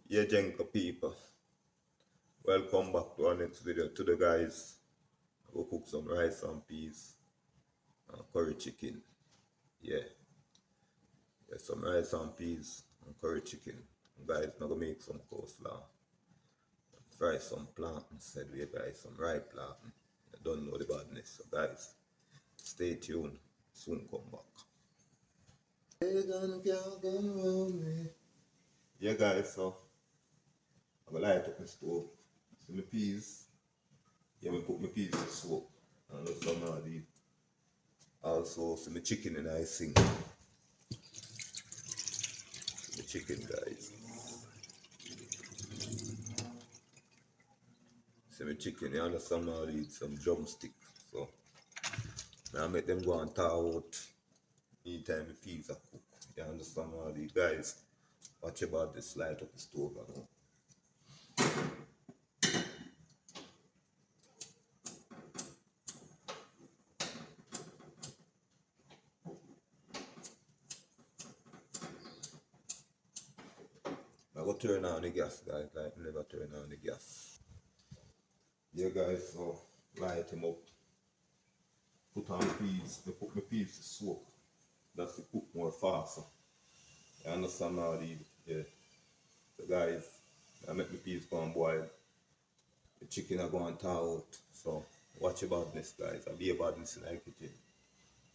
Yeah, Jenka people, welcome back to our next video. Today, guys, I will cook some rice and peas and curry chicken. Yeah, some rice and peas and curry chicken. Guys, I'm gonna make some coleslaw. Fry some plantains, said we guys, some ripe plantain. You don't know the badness, so guys, stay tuned. Soon come back. Yeah, guys, so I'm gonna light up my stove. See my peas. Yeah, I put my peas to soak. And that's some of the also see my chicken in I sink. See my chicken, guys. See my chicken, you understand how I eat some drumstick. So now I make them go and thaw out anytime the peas are cooked. You understand how I eat, guys. Watch about this light up the stove now. I go turn on the gas, guys, like never turn on the gas. Yeah, guys, so light him up. Put on the peas. I put my peas to soak. That's to cook more faster. You understand how I yeah. So guys, I make my peas go and boil. The chicken are going to thaw out. So watch about this, guys. I'll be about this in the kitchen.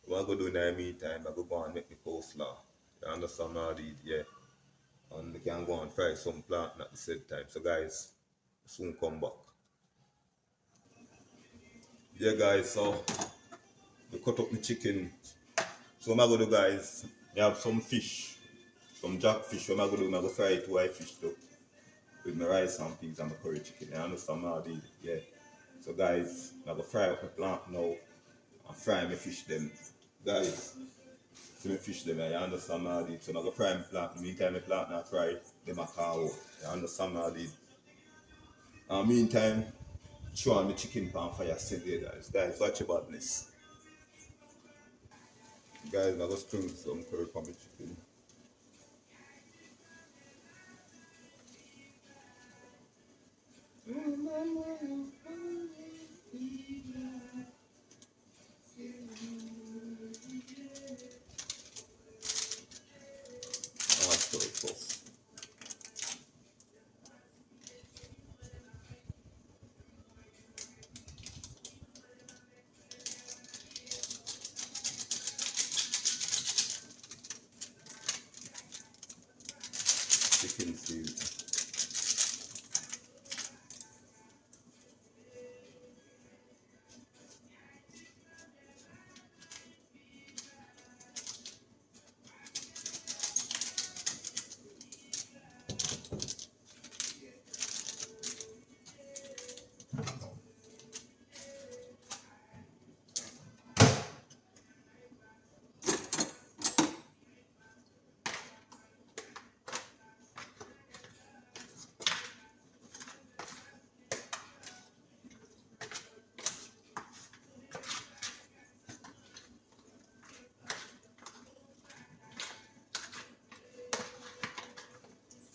What I go do in the meantime, I go and make the coleslaw. You understand how I yeah. And we can go and fry some plantain at the same time. So guys, soon come back. Yeah, guys, so I cut up my chicken. So what I'm going to do, guys, I have some fish, some jackfish. What I'm going to do, I'm going to fry it white fish too, with my rice and peas and my curry chicken. You understand how I did it? Yeah. So guys, I'm going to fry up my plantain now and fry my fish them. Guys, see my fish them, you understand how I did it? So I'm going to fry my plantain. Meantime, my plantain I fry, them I carve out. You understand how I did it? And meantime, throw on my chicken pan fire still there, guys. Guys, watch about this. Guys, I'm going to string some curry for my chicken. Chicken seasoning.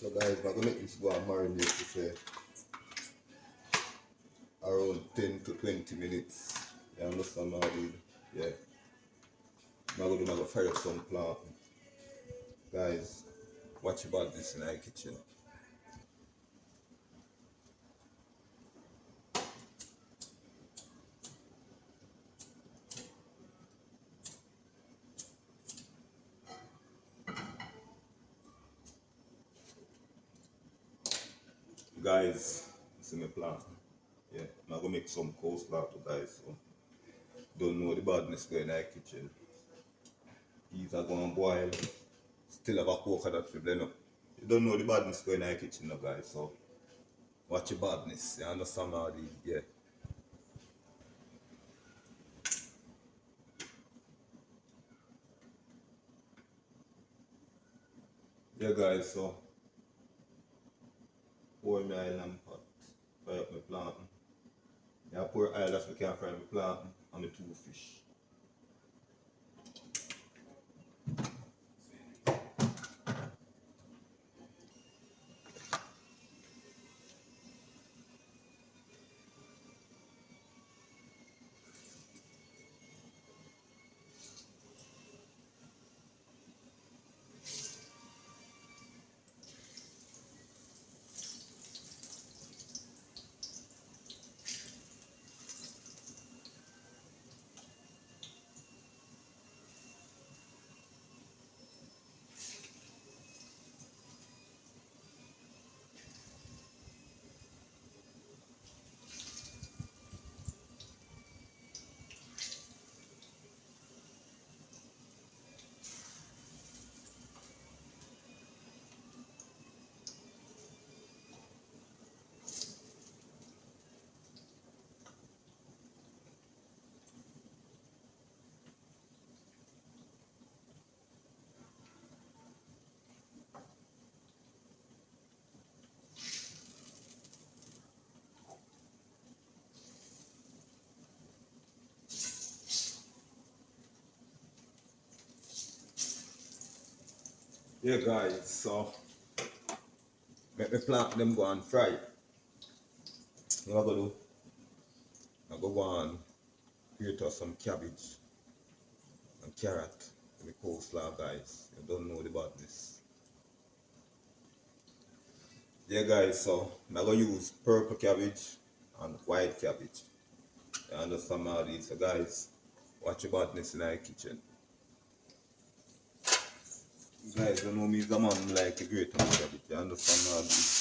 So guys, I'm going to make this go and marinate to say around 10 to 20 minutes. You understand how I do? Yeah. I'm going to fry up some plantain. Guys, watch about this in our kitchen. Guys, see my plantain. Yeah, I'm going to make some coleslaw too, guys. So don't know the badness going in our kitchen. These are going to boil. Still have a coconut to blend up. You don't know the badness going in our kitchen now, guys. So watch your badness. You understand how it is? Yeah. Yeah, guys, so pour my oil and pot. Fry up my plantain. I pour oil as I can fry my plantain and my 2 fish. Yeah guys, so make me plant them go and fry. You know what I go do? I go and create us some cabbage and carrot with the coleslaw guys. You don't know the badness. Yeah guys, so I'm gonna use purple cabbage and white cabbage. You understand all these? So guys, watch your badness in our kitchen. Guys, you know me as a man like a great cabbage. You understand all this?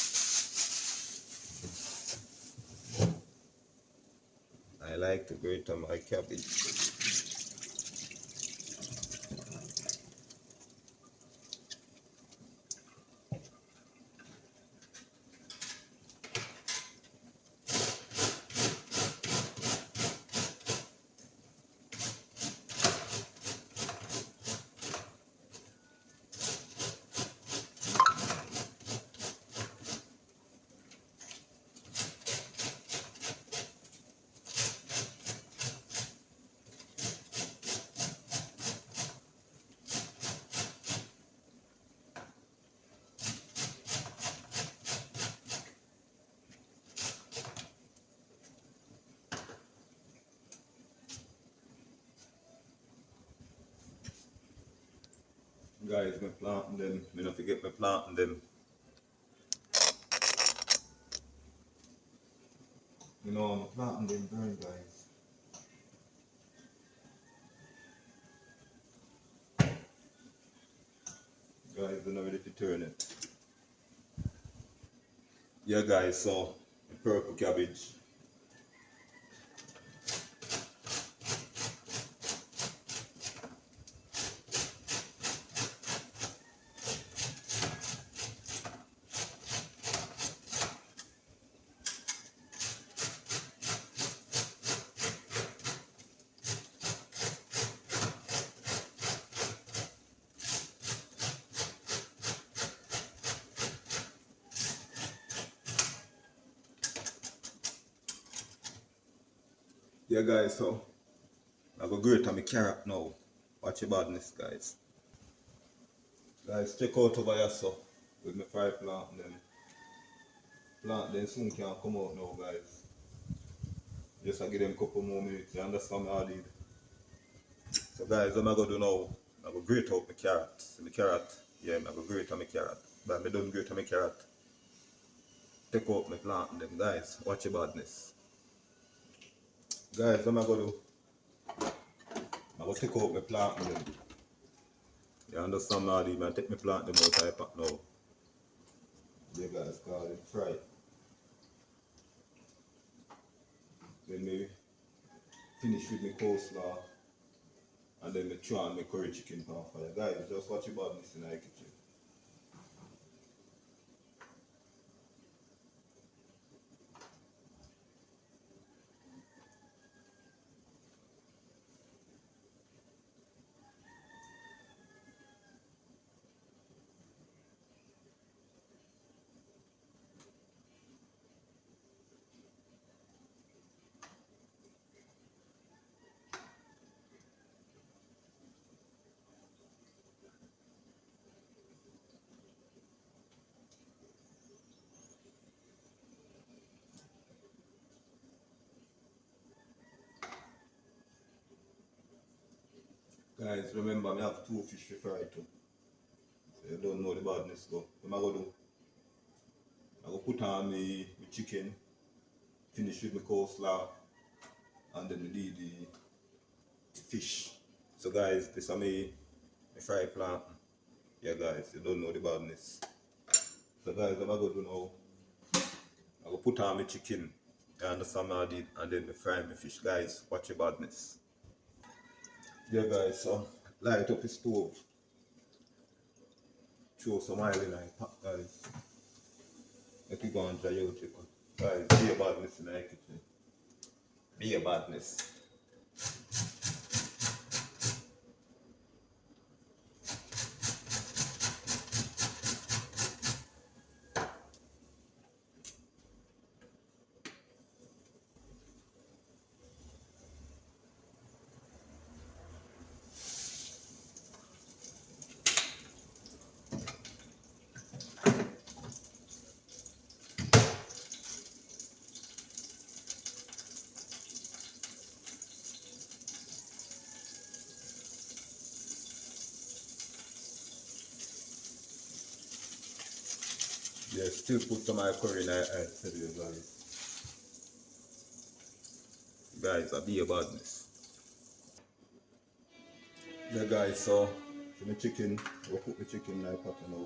I like to grate on my cabbage. Guys, me planting them. Me not forget me planting them. You know, I'm planting them burn, guys. Guys, I'm not ready to turn it. Yeah, guys, so the purple cabbage. Yeah, guys, so I go grate on my carrot now. Watch your badness, guys. Guys, check out over here, so with my fry plant them. Plant them soon can come out now, guys. Just I give them a couple more minutes. You understand me, all these? So, guys, what I'm gonna do now? I go grate out my carrot. See my carrot? Yeah, I go grate on my carrot. But I don't grate on my carrot. Take out my plant them, guys. Watch your badness. Guys, what am I gonna do? I'm gonna take out my plant them. You understand me, all these? I take my plant them out of the pack now. Yeah, guys, call it fry. Then maybe finish with my coleslaw and then me try and make curry chicken pan fire. Guys, just watch your badness in the kitchen. Guys, remember I have two fish to fry too. So you don't know the badness go. What am I gonna do? I go put on my chicken, finish with my coleslaw, and then we do the fish. So guys, this is my fry plant. Yeah guys, you don't know the badness. So guys, what am I gonna do now? I go put on my chicken, you understand what I did, and then I fry my fish. Guys, watch your badness. Yeah guys, so light up the stove. Throw some oil in the pot, guys. Let it go and dry out chicken. Guys, be a badness in the kitchen. Be a badness. Yeah, still put some of my curry in I said you guys. Guys, I be a badness. Yeah guys, so for the chicken, we'll cook the chicken like that now.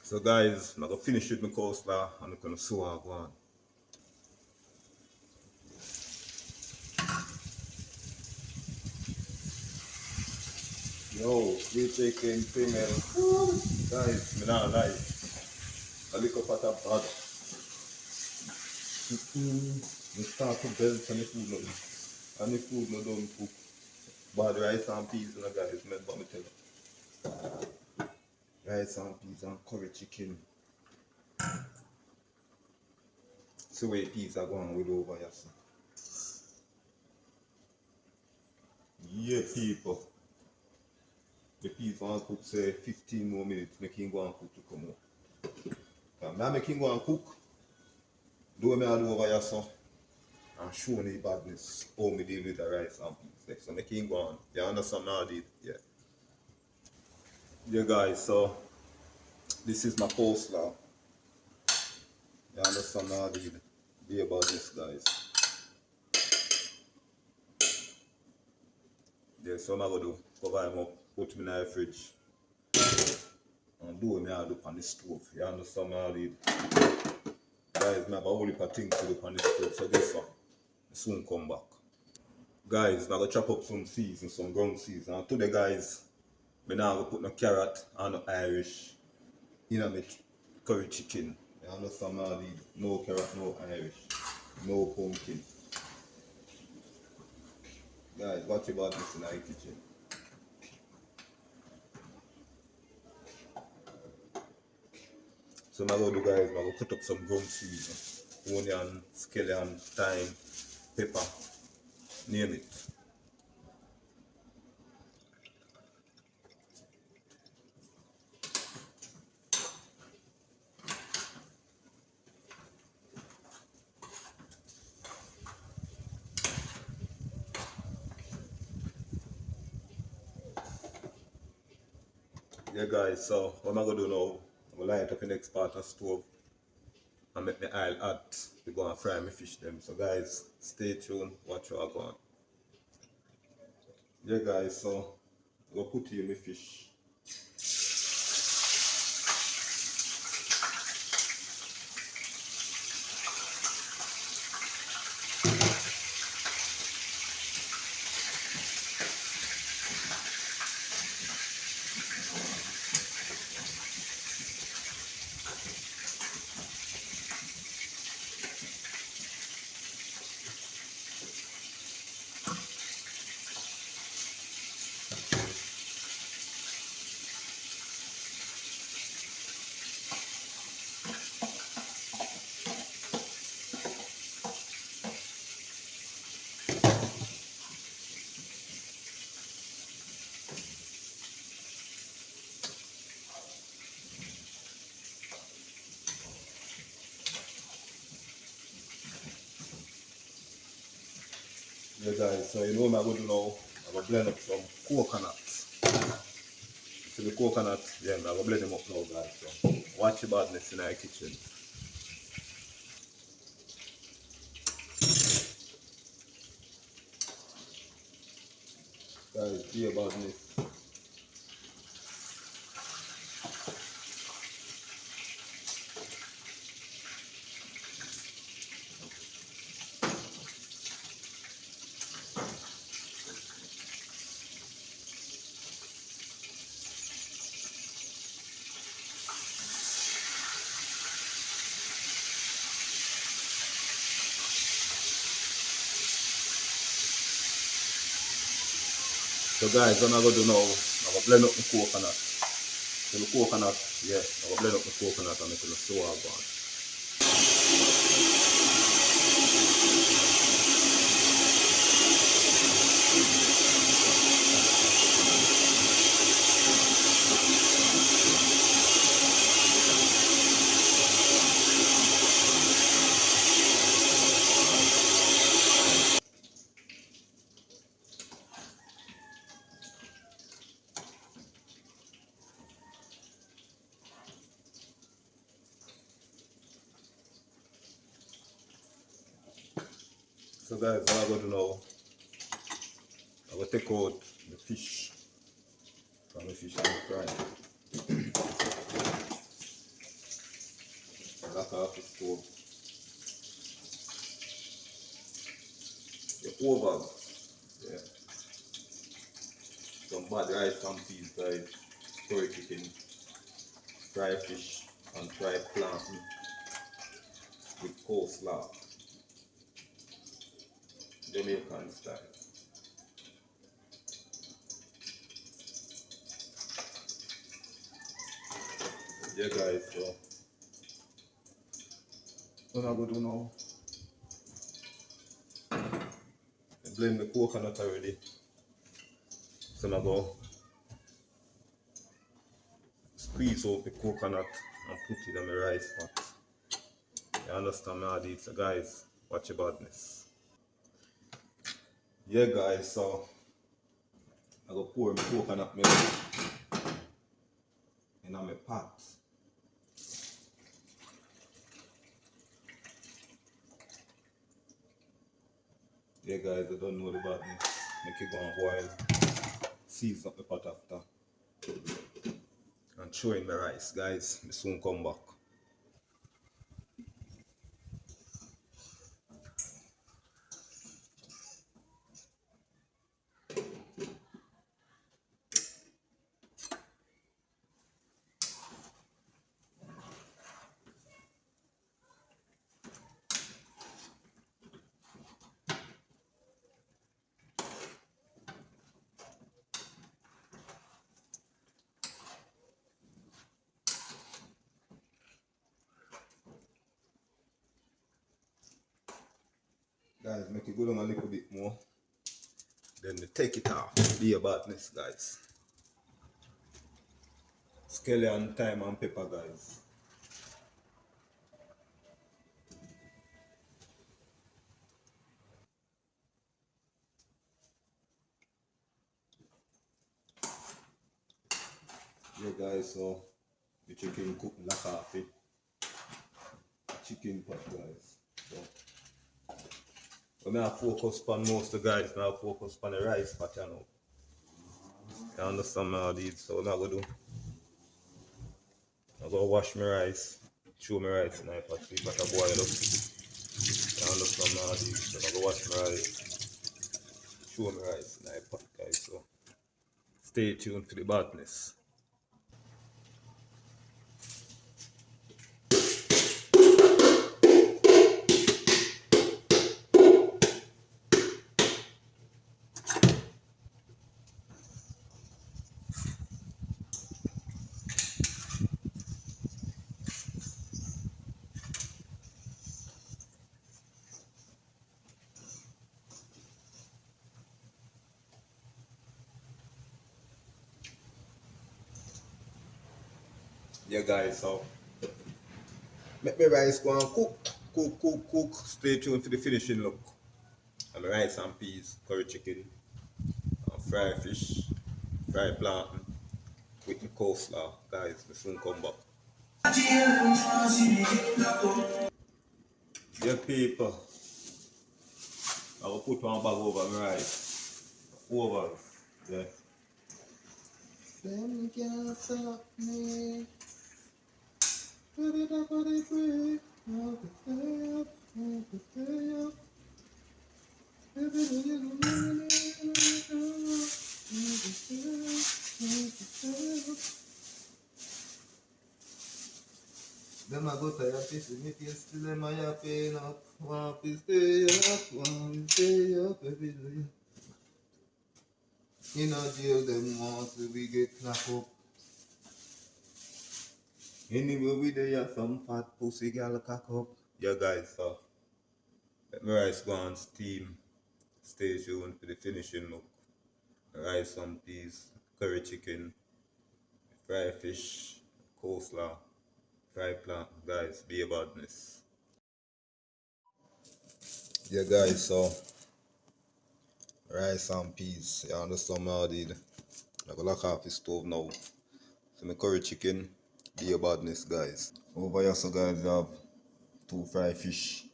So guys, I'm gonna finish with my coleslaw and I'm gonna sew go on. Yo, we chicken female. Guys, me not lie. A little pot of bad. We start to belt and the food no and the food no done cook. Bad rice and peas, you know, guys, remember me tell you. Rice and peas and curry chicken. So where peas are going with over here. So. Yeah, people. The peas want to cook say 15 more minutes, make him go and cook to come out. Now make him go and cook. Do me I do over here so. And show me badness. How me deal with the rice and peas. So make him go on. You understand now did? Yeah. Yeah guys, so this is my coleslaw. You understand now did? Be about this guys. Yeah, so I'm gonna do cover him up, put him in the fridge. And do what I do on the stove. You understand how I did? Guys, I have a whole heap of things to do on the stove. So guess what? I soon come back. Guys, I'm gonna chop up some seeds and some ground seeds. And today guys, I'm now gonna put no carrot and no Irish in my curry chicken. You understand how I did? No carrot, no Irish, no pumpkin. Guys, watch about this in the kitchen. So I'm going to do guys, I'm going to cut up some ground seeds, onion, scallion, thyme, pepper, name it. Yeah guys, so what I'm going to do now, I'm going to light up the next part of the stove and make the oil hot to go and fry my fish them. So guys, stay tuned, watch what I go on. Yeah guys, so I'm going to put in my fish. Yeah guys, so you know what I'm going to do now, I'm going to blend up some coconuts. So the coconut, yeah, I'm going to blend them up now guys. So watch the badness in our kitchen. Guys, be about this. So guys, what I'm going to do now, I'm going to blend up the coconut. So the coconut Yeah, I will blend up the coconut and make it so hard. So guys, what I'm going to do now, I will take out the fish from the fish and fry. Lock off the stove. The oven. Yeah. Some bad rice and peas, guys. Curry chicken, fried fish, and fried plantain with coleslaw. Jamaican style. Yeah guys, so what I'm going to do now, I blend the coconut already. So I'm going to squeeze out the coconut and put it in my rice pot. You understand me, all so guys, watch your badness. Yeah guys, so I'm going to pour my coconut milk in my pot. Yeah guys, I don't know the badness. Make it go and boil. Season up the pot after. And throw in my rice, guys. I soon come back. Guys, make it go down a little bit more. Then we take it off. Be your badness, guys. Scallion, thyme and pepper, guys. Yeah guys, so the chicken cook like half it. Chicken pot, guys. So when I focus on most of the guys, now I focus on the rice pot, you know. You understand me, all these? So what I'm going to do, I'm going to wash my rice, throw my rice in the pot, see if I can boil up. You understand me, all these? So I'm going to wash my rice, throw my rice in the pot, guys. So stay tuned for the badness. Yeah guys, so make my rice go and cook. Stay tuned for the finishing look. And my rice and peas, curry chicken, and fried fish, fried plantain with the coleslaw. Guys, we soon come back. Yeah people, I will put one bag over my rice. Over. Yeah. Them can't stop me. Put it up, put it free. I'll stay up, I'll stay up. Them a go tired fish with me face till them a yapping up. Want to stay up, want to stay up every day. In a jail them want to be get knocked up. Anyway, we there some fat pussy gal cock up. Yeah guys, so let my rice go on steam. Stay tuned for the finishing look. Rice and peas, curry chicken, fried fish, coleslaw, fried plant. Guys, be a badness. Yeah guys, so rice and peas. You understand what I did? I go lock off the stove now. So my curry chicken, be a badness guys. Over here so guys I have 2 fried fish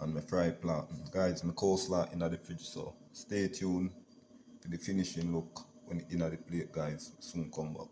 and my fried plant. Guys, my coleslaw in the fridge, so stay tuned to the finishing look when it in the plate guys. Soon come back.